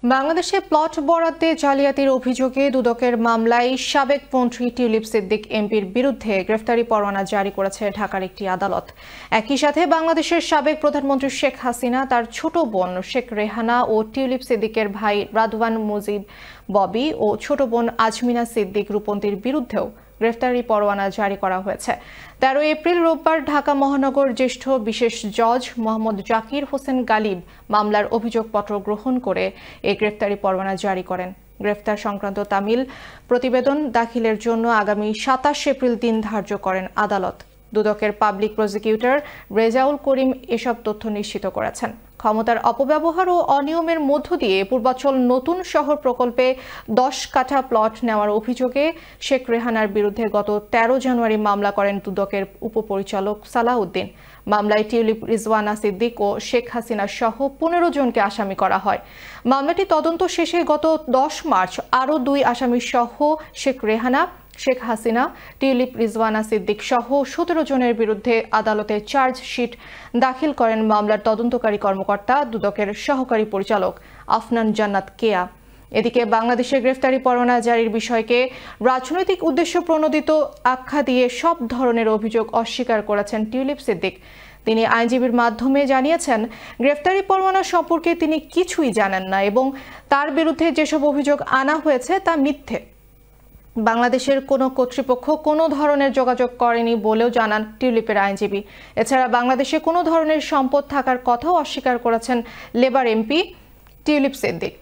বাংলাদেশে প্লট বরাদ্দে জালিয়াতির অভিযোগে দুদকের মামলায় সাবেক মন্ত্রী টিউলিপ সিদ্দিক এমপির বিরুদ্ধে গ্রেফতারি পরোয়ানা জারি করেছে ঢাকার একটি আদালত। একই সাথে বাংলাদেশের সাবেক প্রধানমন্ত্রী শেখ হাসিনা, তার ছোট বোন শেখ রেহানা ও টিউলিপ সিদ্দিকের ভাই রাদওয়ান মুজিব ববি ও ছোট বোন আজমিনা সিদ্দিক রূপন্তীর বিরুদ্ধেও গ্রেফতারি পরোয়ানা জারি করা হয়েছে। 13 এপ্রিল রোববার ঢাকা মহানগর জ্যেষ্ঠ বিশেষ জজ মোহাম্মদ জাকির হোসেন গালিব মামলার অভিযোগপত্র গ্রহণ করে এই গ্রেফতারি পরোয়ানা জারি করেন। গ্রেফতার সংক্রান্ত তামিল প্রতিবেদন দাখিলের জন্য আগামী 27 এপ্রিল দিন ধার্য করেন আদালত। দুদকের পাবলিক প্রসিকিউটর রেজাউল করিম এসব তথ্য নিশ্চিত করেছেন। ক্ষমতার অপব্যবহার ও অনিয়মের মধ্য দিয়ে পূর্বাঞ্চল নতুন শহর প্রকল্পে 10 কাঠা প্লট নেওয়ার অভিযোগে শেখ রেহানার বিরুদ্ধে গত 13 জানুয়ারি মামলা করেন দুদকের উপপরিচালক সালাউদ্দিন। মামলায় টিউলিপ রিজওয়ানা সিদ্দিক ও শেখ হাসিনা সহ 15 জনকে আসামি করা হয়। মামলাটি তদন্ত শেষে গত 10 মার্চ আরও 2 আসামি সহ শেখ রেহানা, শেখ হাসিনা, টিউলিপ রিজওয়ানা সিদ্দিক সহ 17 জনের বিরুদ্ধে আদালতে চার্জশিট দাখিল করেন মামলার তদন্তকারী কর্মকর্তা দুদকের সহকারী পরিচালক আফনান জান্নাত কেয়া। এদিকে বাংলাদেশের গ্রেফতারি পরোয়ানা জারির বিষয়কে রাজনৈতিক উদ্দেশ্য প্রণোদিত আখ্যা দিয়ে সব ধরনের অভিযোগ অস্বীকার করেছেন টিউলিপ সিদ্দিক। তিনি আইনজীবীর মাধ্যমে জানিয়েছেন, গ্রেফতারি পরোয়ানা সম্পর্কে তিনি কিছুই জানেন না এবং তার বিরুদ্ধে যেসব অভিযোগ আনা হয়েছে তা মিথ্যে। বাংলাদেশের কোনো কর্তৃপক্ষ কোনো ধরনের যোগাযোগ করেনি বলেও জানান টিউলিপের আইনজীবী। এছাড়া বাংলাদেশে কোনো ধরনের সম্পদ থাকার কথাও অস্বীকার করেছেন লেবার এমপি টিউলিপ সিদ্দিক।